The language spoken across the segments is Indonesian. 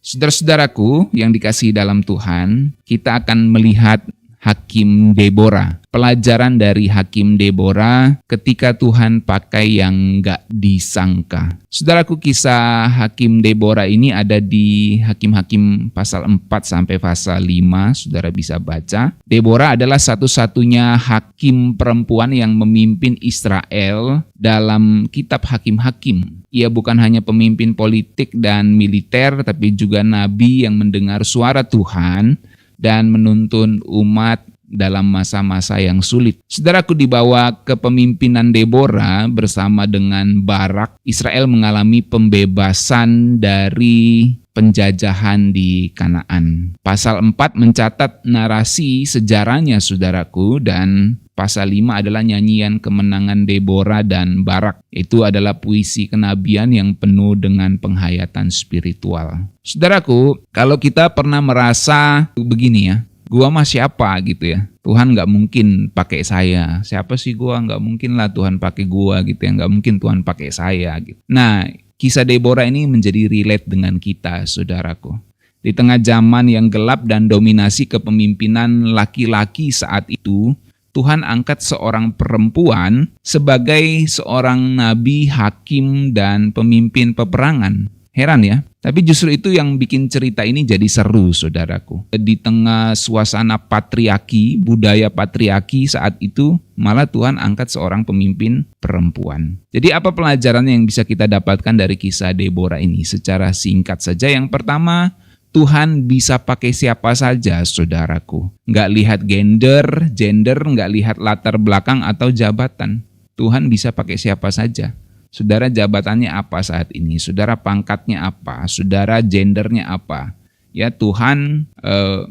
Saudara-saudaraku yang dikasihi dalam Tuhan, kita akan melihat Hakim Debora. Pelajaran dari Hakim Debora ketika Tuhan pakai yang gak disangka. Saudaraku, kisah Hakim Debora ini ada di Hakim-Hakim pasal 4 sampai pasal 5, saudara bisa baca. Debora adalah satu-satunya hakim perempuan yang memimpin Israel dalam kitab Hakim-Hakim. Ia bukan hanya pemimpin politik dan militer, tapi juga nabi yang mendengar suara Tuhan dan menuntun umat dalam masa-masa yang sulit. Saudaraku, di bawah kepemimpinan Debora bersama dengan Barak, Israel mengalami pembebasan dari penjajahan di Kanaan. Pasal 4 mencatat narasi sejarahnya, saudaraku, dan pasal 5 adalah nyanyian kemenangan Debora dan Barak. Itu adalah puisi kenabian yang penuh dengan penghayatan spiritual. Saudaraku, kalau kita pernah merasa begini ya, gua mah siapa gitu ya, Tuhan gak mungkin pakai saya. Siapa sih gua? Gak mungkin lah Tuhan pakai gua gitu ya, gak mungkin Tuhan pakai saya gitu. Nah, kisah Debora ini menjadi relate dengan kita, saudaraku. Di tengah zaman yang gelap dan dominasi kepemimpinan laki-laki saat itu, Tuhan angkat seorang perempuan sebagai seorang nabi, hakim, dan pemimpin peperangan. Heran ya, tapi justru itu yang bikin cerita ini jadi seru, saudaraku. Di tengah suasana patriarki, budaya patriarki saat itu, malah Tuhan angkat seorang pemimpin perempuan. Jadi apa pelajaran yang bisa kita dapatkan dari kisah Debora ini? Secara singkat saja, yang pertama, Tuhan bisa pakai siapa saja, saudaraku. Nggak lihat gender, nggak lihat latar belakang atau jabatan. Tuhan bisa pakai siapa saja. Saudara jabatannya apa saat ini? Saudara pangkatnya apa? Saudara gendernya apa? Ya, Tuhan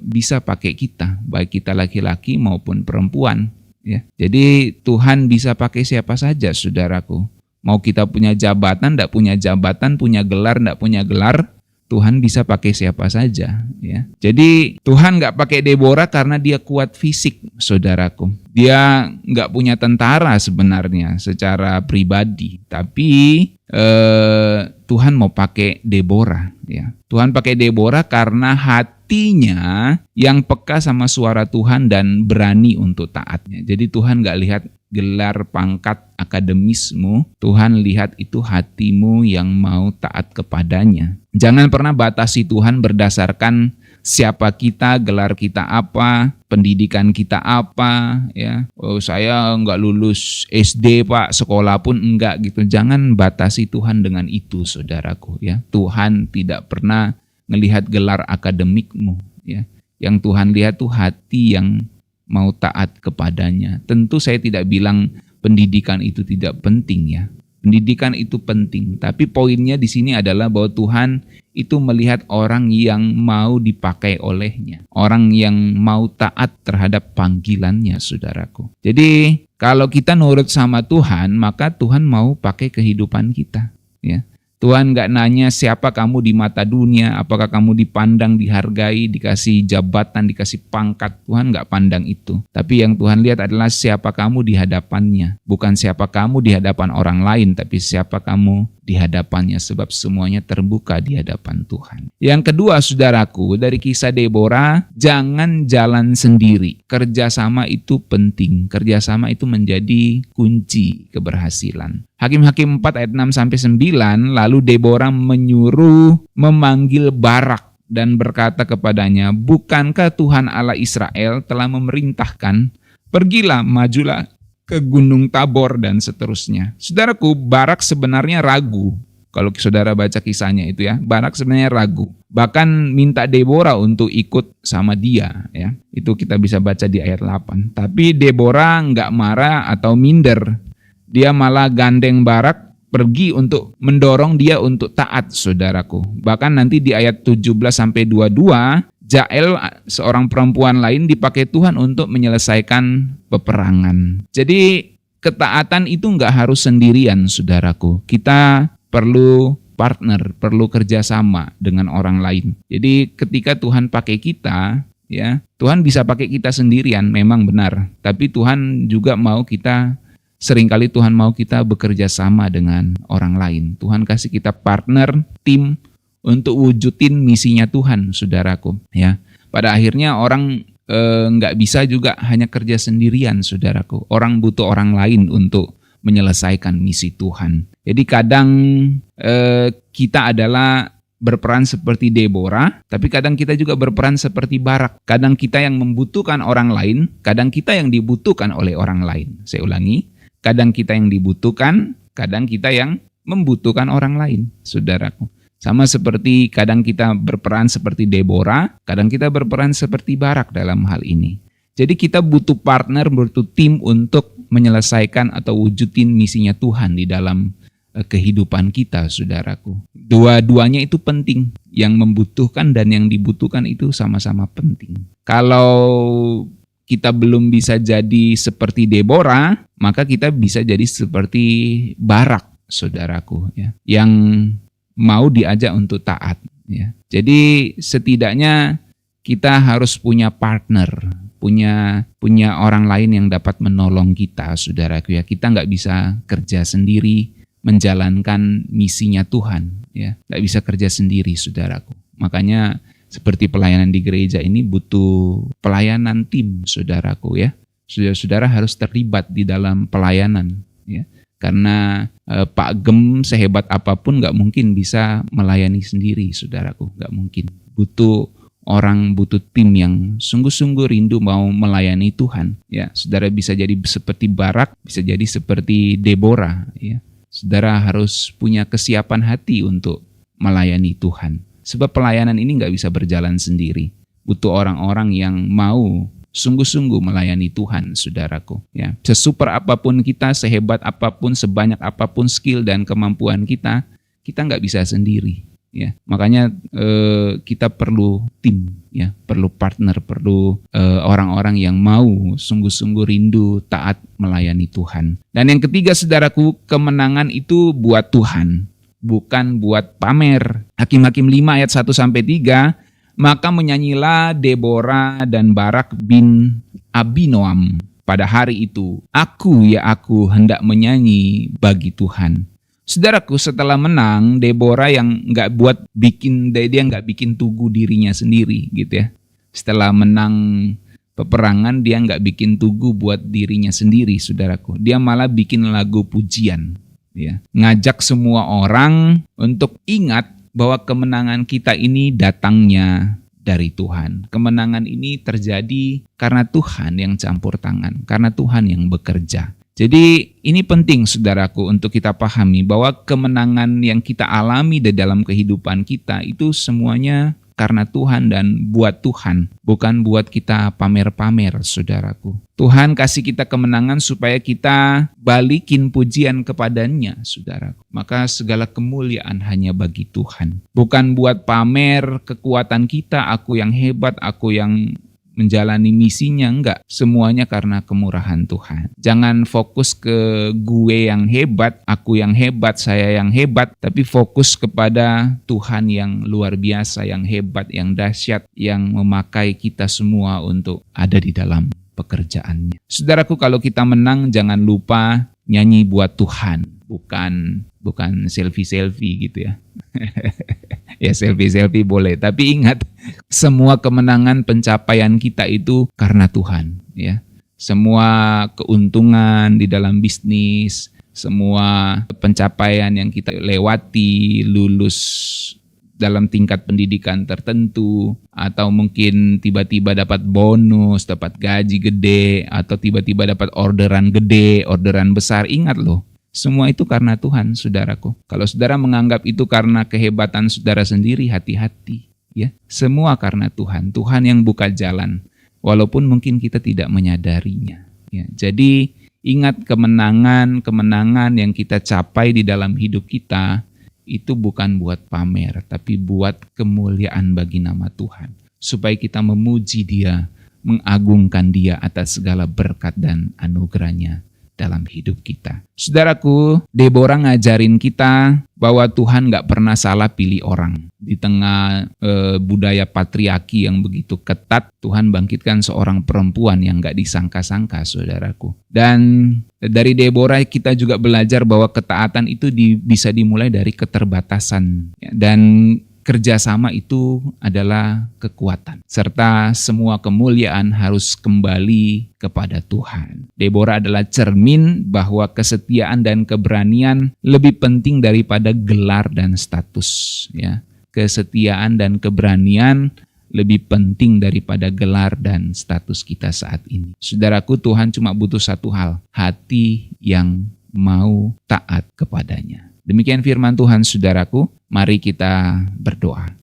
bisa pakai kita, baik kita laki-laki maupun perempuan. Ya, jadi Tuhan bisa pakai siapa saja, saudaraku. Mau kita punya jabatan, enggak punya jabatan, punya gelar, enggak punya gelar, Tuhan bisa pakai siapa saja. Ya. Jadi Tuhan nggak pakai Debora karena dia kuat fisik, saudaraku. Dia nggak punya tentara sebenarnya secara pribadi, tapi Tuhan mau pakai Debora. Ya. Tuhan pakai Debora karena hatinya yang peka sama suara Tuhan dan berani untuk taatnya. Jadi Tuhan nggak lihat gelar pangkat akademismu, Tuhan lihat itu hatimu yang mau taat kepadanya. Jangan pernah batasi Tuhan berdasarkan siapa kita, gelar kita apa, pendidikan kita apa, ya. Oh, saya enggak lulus SD, Pak, sekolah pun enggak gitu. Jangan batasi Tuhan dengan itu, saudaraku, ya. Tuhan tidak pernah melihat gelar akademikmu, ya. Yang Tuhan lihat tuh hati yang mau taat kepadanya. Tentu saya tidak bilang pendidikan itu tidak penting ya. Pendidikan itu penting, tapi poinnya di sini adalah bahwa Tuhan itu melihat orang yang mau dipakai olehnya. Orang yang mau taat terhadap panggilannya, saudaraku. Jadi kalau kita nurut sama Tuhan, maka Tuhan mau pakai kehidupan kita, ya. Tuhan gak nanya siapa kamu di mata dunia, apakah kamu dipandang, dihargai, dikasih jabatan, dikasih pangkat. Tuhan gak pandang itu. Tapi yang Tuhan lihat adalah siapa kamu di hadapannya. Bukan siapa kamu di hadapan orang lain, tapi siapa kamu di hadapannya, sebab semuanya terbuka di hadapan Tuhan. Yang kedua, saudaraku, dari kisah Debora, jangan jalan sendiri. Kerjasama itu penting. Kerjasama itu menjadi kunci keberhasilan. Hakim-Hakim 4 ayat 6-9, lalu Debora menyuruh memanggil Barak dan berkata kepadanya, bukankah Tuhan Allah Israel telah memerintahkan, pergilah, majulah ke Gunung Tabor dan seterusnya. Saudaraku, Barak sebenarnya ragu. Kalau saudara baca kisahnya itu ya, Barak sebenarnya ragu. Bahkan minta Debora untuk ikut sama dia. Ya, itu kita bisa baca di ayat 8. Tapi Debora nggak marah atau minder. Dia malah gandeng Barak pergi untuk mendorong dia untuk taat, saudaraku. Bahkan nanti di ayat 17-22, Jael, seorang perempuan lain, dipakai Tuhan untuk menyelesaikan peperangan. Jadi ketaatan itu nggak harus sendirian, saudaraku. Kita perlu partner, perlu kerjasama dengan orang lain. Jadi ketika Tuhan pakai kita, ya, Tuhan bisa pakai kita sendirian, memang benar. Tapi Tuhan juga mau kita, seringkali Tuhan mau kita bekerja sama dengan orang lain. Tuhan kasih kita partner, tim, untuk wujudin misinya Tuhan, saudaraku. Ya, pada akhirnya orang nggak bisa juga hanya kerja sendirian, saudaraku. Orang butuh orang lain untuk menyelesaikan misi Tuhan. Jadi kadang kita adalah berperan seperti Deborah, tapi kadang kita juga berperan seperti Barak. Kadang kita yang membutuhkan orang lain, kadang kita yang dibutuhkan oleh orang lain. Saya ulangi, kadang kita yang dibutuhkan, kadang kita yang membutuhkan orang lain, saudaraku. Sama seperti kadang kita berperan seperti Deborah, kadang kita berperan seperti Barak dalam hal ini. Jadi kita butuh partner, butuh tim untuk menyelesaikan atau wujudin misinya Tuhan di dalam kehidupan kita, saudaraku. Dua-duanya itu penting. Yang membutuhkan dan yang dibutuhkan itu sama-sama penting. Kalau kita belum bisa jadi seperti Deborah, maka kita bisa jadi seperti Barak, saudaraku, ya, yang mau diajak untuk taat. Ya. Jadi setidaknya kita harus punya partner, punya orang lain yang dapat menolong kita, saudaraku. Ya, kita nggak bisa kerja sendiri menjalankan misinya Tuhan. Ya, nggak bisa kerja sendiri, saudaraku. Makanya seperti pelayanan di gereja ini butuh pelayanan tim, saudaraku. Ya, saudara-saudara harus terlibat di dalam pelayanan. Ya. Karena Pak Gem sehebat apapun nggak mungkin bisa melayani sendiri, saudaraku, nggak mungkin. Butuh orang, butuh tim yang sungguh-sungguh rindu mau melayani Tuhan. Ya, saudara bisa jadi seperti Barak, bisa jadi seperti Deborah. Ya, saudara harus punya kesiapan hati untuk melayani Tuhan. Sebab pelayanan ini nggak bisa berjalan sendiri. Butuh orang-orang yang mau sungguh-sungguh melayani Tuhan, saudaraku. Ya, sesuper apapun kita, sehebat apapun, sebanyak apapun skill dan kemampuan kita nggak bisa sendiri. Ya, makanya kita perlu tim, ya, perlu partner, perlu orang-orang yang mau sungguh-sungguh rindu taat melayani Tuhan. Dan yang ketiga, saudaraku, kemenangan itu buat Tuhan, bukan buat pamer. Hakim-Hakim 5 ayat 1-3. Maka menyanyilah Deborah dan Barak bin Abinoam pada hari itu. Aku hendak menyanyi bagi Tuhan. Saudaraku, setelah menang, Deborah yang nggak bikin tugu dirinya sendiri, gitu ya. Setelah menang peperangan, dia nggak bikin tugu buat dirinya sendiri, saudaraku. Dia malah bikin lagu pujian, ya. Ngajak semua orang untuk ingat bahwa kemenangan kita ini datangnya dari Tuhan. Kemenangan ini terjadi karena Tuhan yang campur tangan, karena Tuhan yang bekerja. Jadi ini penting, saudaraku, untuk kita pahami bahwa kemenangan yang kita alami di dalam kehidupan kita itu semuanya karena Tuhan dan buat Tuhan, bukan buat kita pamer-pamer, saudaraku. Tuhan kasih kita kemenangan supaya kita balikin pujian kepadanya, saudaraku. Maka segala kemuliaan hanya bagi Tuhan. Bukan buat pamer kekuatan kita, aku yang hebat, aku yang menjalani misinya, enggak. Semuanya karena kemurahan Tuhan. Jangan fokus ke gue yang hebat, aku yang hebat, saya yang hebat, tapi fokus kepada Tuhan yang luar biasa, yang hebat, yang dahsyat, yang memakai kita semua untuk ada di dalam pekerjaannya. Saudaraku, kalau kita menang, jangan lupa nyanyi buat Tuhan, bukan selfie-selfie gitu ya. Ya, selfie-selfie boleh, tapi ingat, semua kemenangan pencapaian kita itu karena Tuhan, ya. Semua keuntungan di dalam bisnis, semua pencapaian yang kita lewati, lulus dalam tingkat pendidikan tertentu, atau mungkin tiba-tiba dapat bonus, dapat gaji gede, atau tiba-tiba dapat orderan gede, orderan besar, ingat loh. Semua itu karena Tuhan, saudaraku. Kalau saudara menganggap itu karena kehebatan saudara sendiri, hati-hati. Ya, semua karena Tuhan. Tuhan yang buka jalan, walaupun mungkin kita tidak menyadarinya. Ya, jadi ingat, kemenangan yang kita capai di dalam hidup kita itu bukan buat pamer, tapi buat kemuliaan bagi nama Tuhan. Supaya kita memuji Dia, mengagungkan Dia atas segala berkat dan anugerahnya dalam hidup kita. Saudaraku, Deborah ngajarin kita bahwa Tuhan gak pernah salah pilih orang. Di tengah budaya patriarki yang begitu ketat, Tuhan bangkitkan seorang perempuan yang gak disangka-sangka, saudaraku. Dan dari Deborah kita juga belajar bahwa ketaatan itu bisa dimulai dari keterbatasan. Dan kerjasama itu adalah kekuatan, serta semua kemuliaan harus kembali kepada Tuhan. Deborah adalah cermin bahwa kesetiaan dan keberanian lebih penting daripada gelar dan status. Ya, kesetiaan dan keberanian lebih penting daripada gelar dan status kita saat ini. Saudaraku, Tuhan cuma butuh satu hal, hati yang mau taat kepadanya. Demikian firman Tuhan, saudaraku. Mari kita berdoa.